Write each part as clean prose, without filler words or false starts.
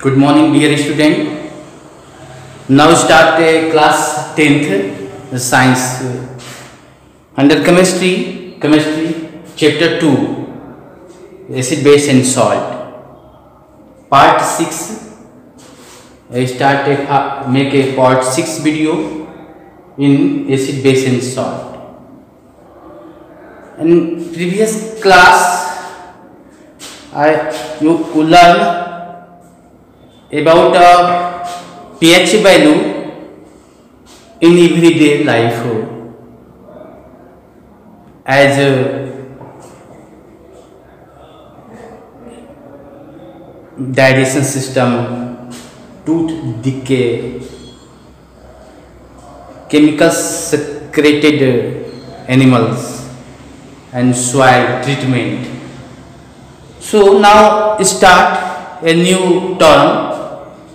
Good morning, dear student. Now start class 10th science under chemistry chapter 2 acid base and salt part 6. Make a part 6 video in acid base and salt. In previous class you learn about pH value in everyday life as digestion system, tooth decay, chemicals secreted animals and soil treatment. So now start a new term,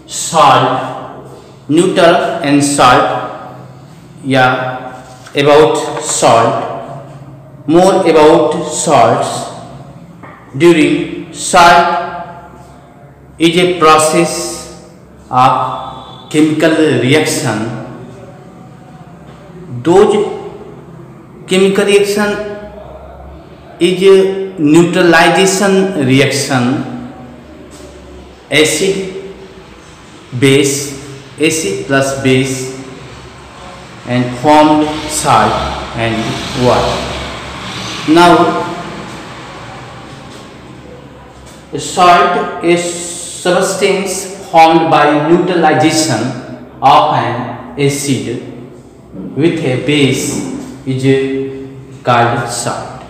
salt, new term and salt. Yeah, about salt, more about salts. During salt is a process of chemical reaction. Those chemical reaction is a neutralization reaction, acid plus base and formed salt and water. Now salt is substance formed by neutralization of an acid with a base is called salt.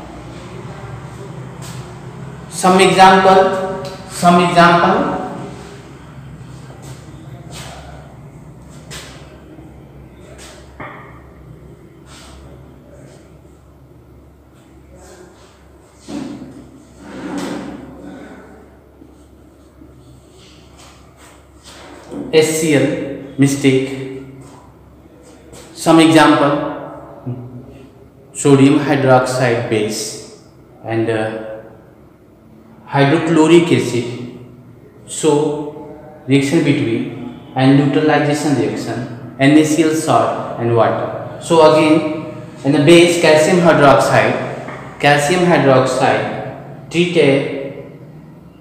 Some example. HCl, mistake. Some example, sodium hydroxide base and hydrochloric acid. So reaction between and neutralization reaction, NaCl salt and water. So again in the base calcium hydroxide treat a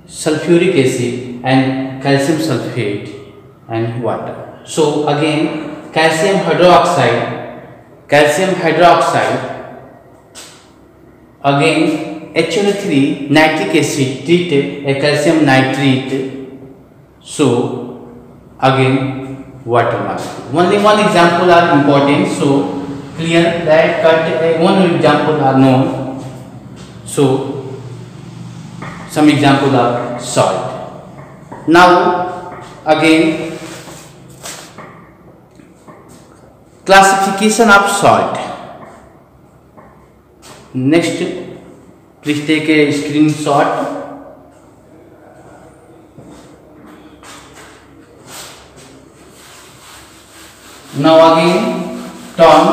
sulfuric acid and calcium sulfate and water. So again calcium hydroxide again HNO3 nitric acid treat a calcium nitrate. So again water molecule. Only one example are important, so clear that cut one example are known. So some example are salt. Now again classification of salt. Next, please take a screenshot. Now again term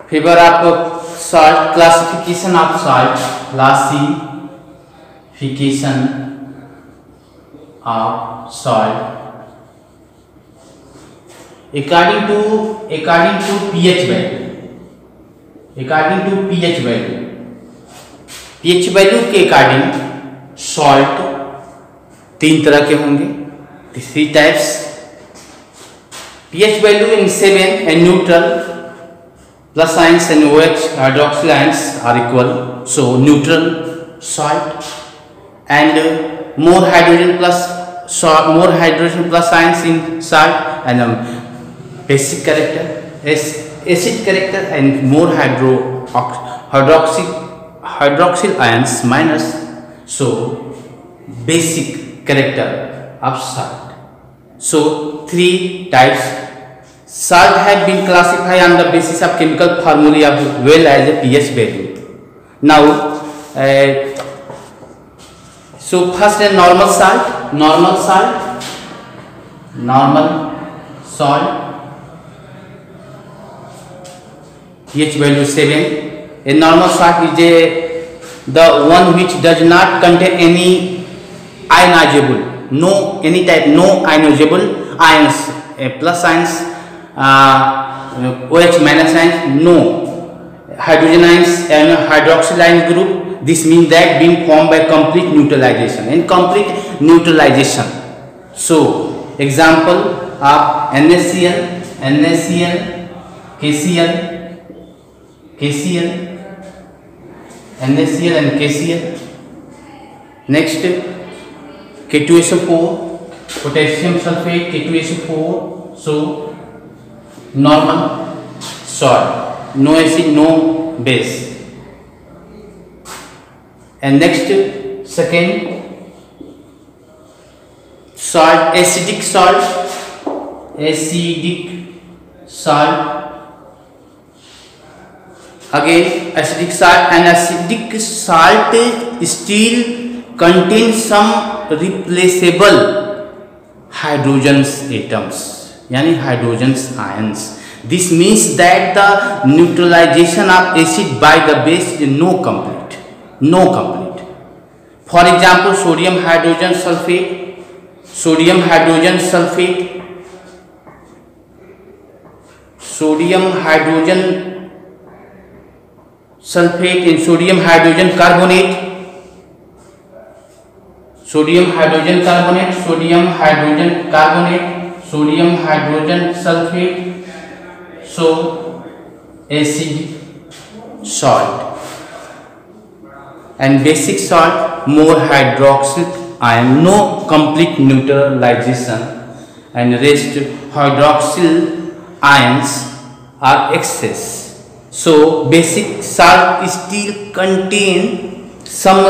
favor of salt, classification of salt, classification of salt according to pH value. pH value के according salt तीन तरह के होंगे, 3 types. pH value in 7 and neutral plus ions and OH hydroxyl ions are equal, so neutral salt, and more hydrogen plus ions in salt and basic character, acid character, and more hydroxyl ions minus, so basic character of salt. So 3 types. Salt have been classified on the basis of chemical formulae as well as a pH value. Now so first a normal salt pH value 7. A normal salt is the one which does not contain any ionizable, no any type, no ionizable ions, plus ions, OH minus ions, no hydrogen ions and hydroxyl ion group. This means that being formed by complete neutralization and complete neutralization. So example of NaCl, KCl, NaCl and KCl. Next K2SO4, potassium sulfate, K2SO4. So normal salt, no acid, no base. And next second salt, acidic salt. Again acidic salt, and acidic salt still contains some replaceable hydrogens atoms, yani hydrogens ions. This means that the neutralization of acid by the base is no complete. For example, sodium hydrogen sulfate and sodium hydrogen carbonate, sodium hydrogen sulfate. So acid salt. And basic salt, more hydroxyl ion, no complete neutralization, and rest hydroxyl ions are excess. So basic salt still contain some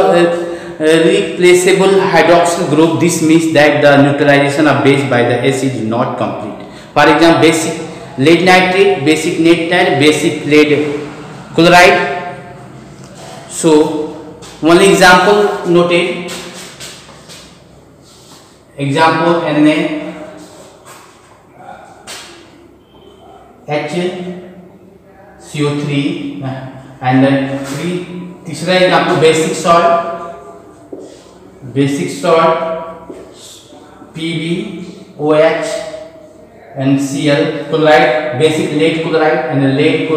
replaceable hydroxyl group. This means that the neutralization of base by the acid is not complete. For example, basic lead nitrate, basic nitrate, basic lead chloride. So only example noted. Example NaHCO3 and then तीसरा example basic salt PbOH and Cl, chloride, basic lead chloride and lead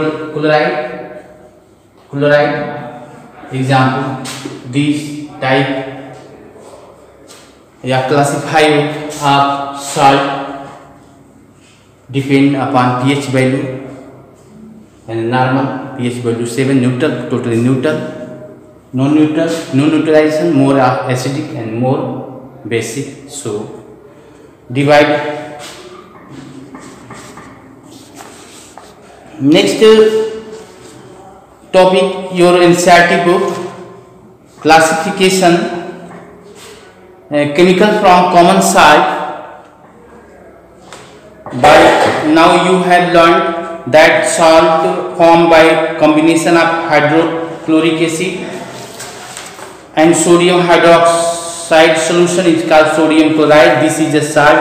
chloride. Example, these type या classify of salt depend upon pH value, and normal pH value 7, neutral totally neutral, no neutralization, more acidic and more basic. So divide. Next topic, your NCERT book, classification, chemical from common salt. By now you have learned that salt formed by combination of hydrochloric acid and sodium hydroxide solution is called sodium chloride. This is a salt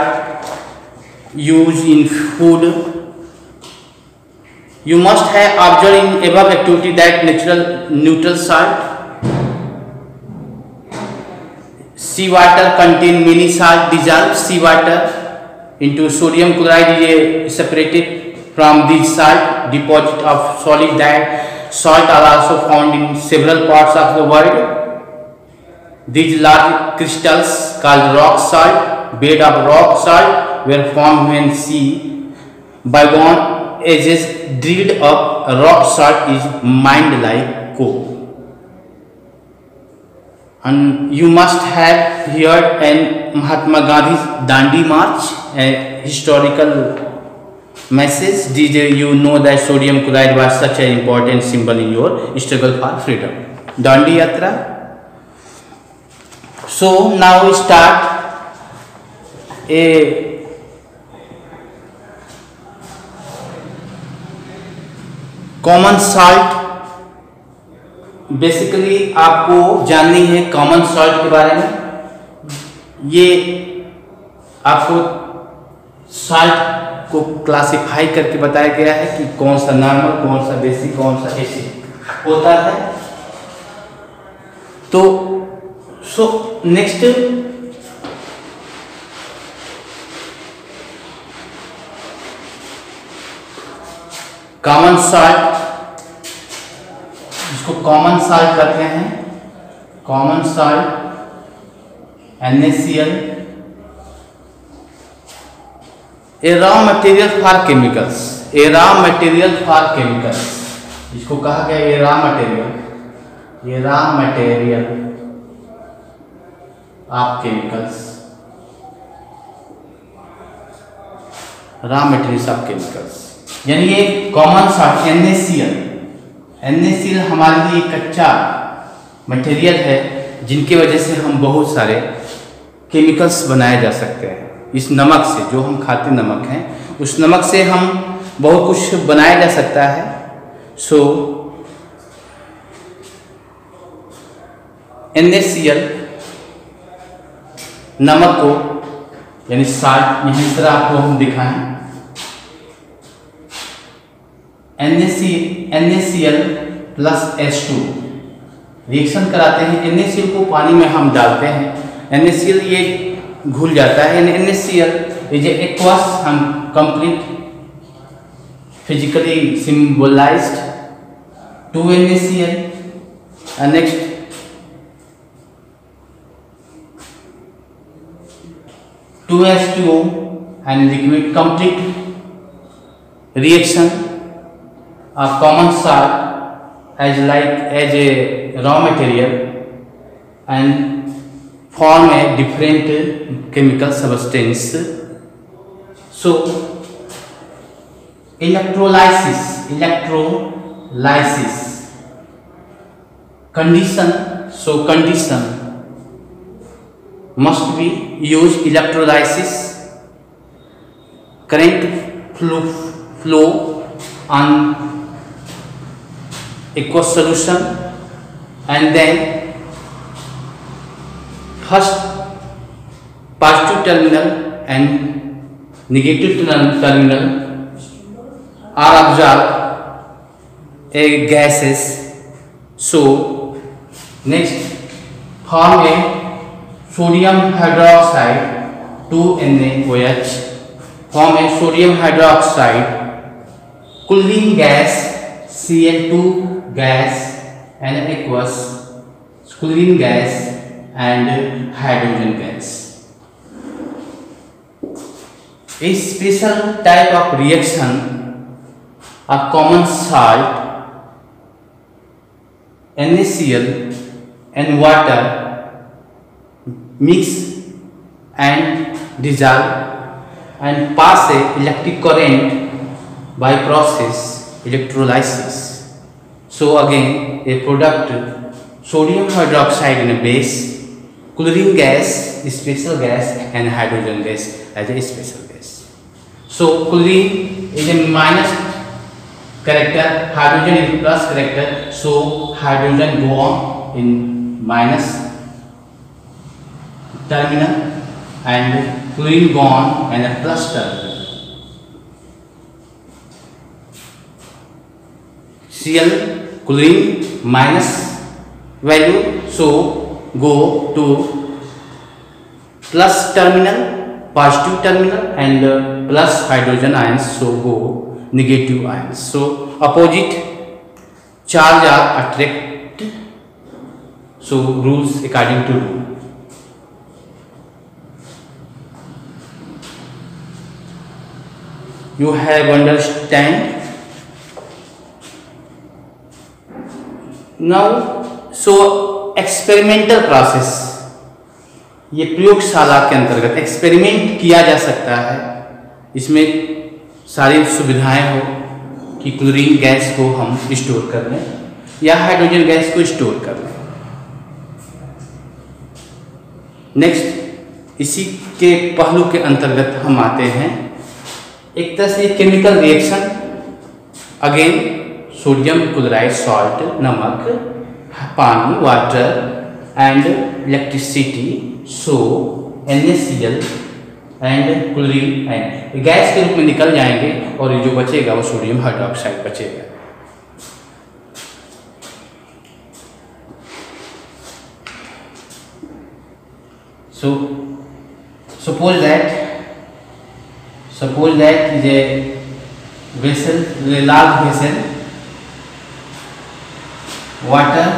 used in food. You must have observed in above activity that neutral salt. Seawater contain many salt. Dissolved seawater into sodium chloride is separated from this salt. Deposit of solid that salt are also found in several parts of the world. These large crystals called rock salt, bed of rock salt, were formed when sea bygone ages drilled up rock salt is mined like coal. And you must have heard an Mahatma Gandhi's Dandi March, a historical message. Did you know that sodium chloride was such an important symbol in your struggle for freedom? Dandi Yatra. So now we start a common salt. Basically आपको जाननी है common salt के बारे में। ये आपको salt को classify करके बताया गया है कि कौन सा नॉर्मल, कौन सा बेसिक, कौन सा एसिड होता है। तो नेक्स्ट कॉमन सॉल्ट, इसको कॉमन सॉल्ट कहते हैं, common salt NaCl, a raw material for chemicals, a raw material for chemicals, इसको कहा गया a raw material, a raw material of chemicals, raw material of chemicals, यानी ये कॉमन सॉल्ट NaCl, NaCl हमारे लिए कच्चा मटेरियल है जिनकी वजह से हम बहुत सारे केमिकल्स बनाए जा सकते हैं। इस नमक से, जो हम खाते नमक हैं, उस नमक से हम बहुत कुछ बनाया जा सकता है। सो NaCl नमक को, यानी साल्ट, यहाँ इस तरह आपको हम दिखाएं, NaCl प्लस H2 रिएक्शन कराते हैं। NaCl को पानी में हम डालते हैं, NaCl ये घुल जाता है, यानी NaCl इज एक्वस, हम complete physically symbolised 2 NaCl, and next two H2O and liquid, complete reaction of common salt as a raw material and form a different chemical substance. So electrolysis condition, so condition must be used electrolysis, current flow on aqueous solution, and then first positive terminal and negative terminal are absorbed a gases. So next form a sodium hydroxide 2NaOH, form a sodium hydroxide, cooling gas Cl2 gas and aqueous, cooling gas and hydrogen gas. A special type of reaction of common salt NaCl and water mix and dissolve and pass a electric current by process electrolysis. So again a product sodium hydroxide in a base, chlorine gas, special gas, and hydrogen gas as a special gas. So chlorine is a minus character, hydrogen is plus character, so hydrogen go on in minus terminal and chlorine bond and a plus terminal. Cl chlorine minus value, so go to plus terminal, positive terminal, and plus hydrogen ions, so go negative ions. So opposite charge are attract, so rules according to rule. You have understand now. So experimental process, ये प्रयोगशाला के अंतर्गत experiment किया जा सकता है। इसमें सारी सुविधाएं हो कि क्लोरीन गैस को हम स्टोर कर लें या हाइड्रोजन गैस को स्टोर कर लें। नेक्स्ट इसी के पहलू के अंतर्गत हम आते हैं एक तरह से chemical reaction, again sodium chloride salt, नमक, पानी, water and electricity, so NaCl and chlorine and gas के रूप में निकल जाएंगे और ये जो बचेगा वो सोडियम हाइड्रोक्साइड बचेगा। So suppose that is a vessel, large vessel, water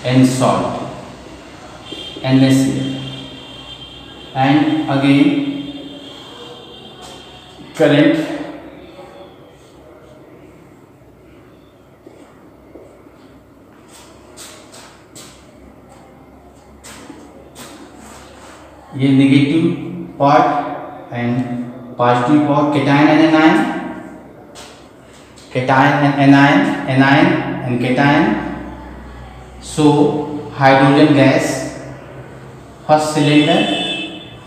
and salt, NaCl, and again current ये negative part and positive part, cation and anion, cation and anion, anion and cation. So hydrogen gas, first cylinder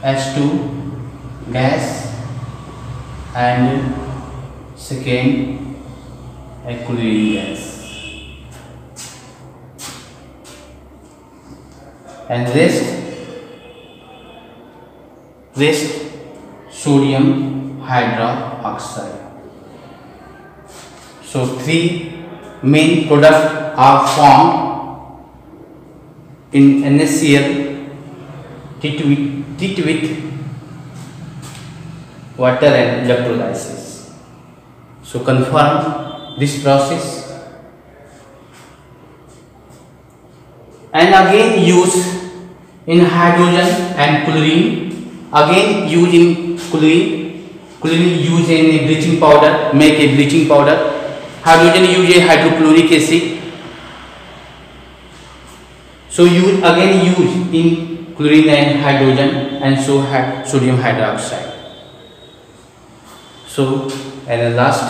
H2 gas and second a chlorine gas, and rest sodium hydroxide. So three main products are formed in NaCl treated with water and electrolysis. So confirm this process and again use in hydrogen and chlorine. Again use in chlorine use in bleaching powder, make a bleaching powder. Hydrogen use a hydrochloric acid. So again use in chlorine and hydrogen, and so sodium hydroxide. So and the last,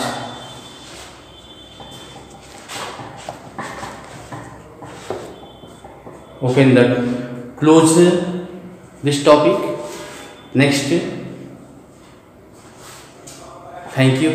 open the close this topic. Next, thank you.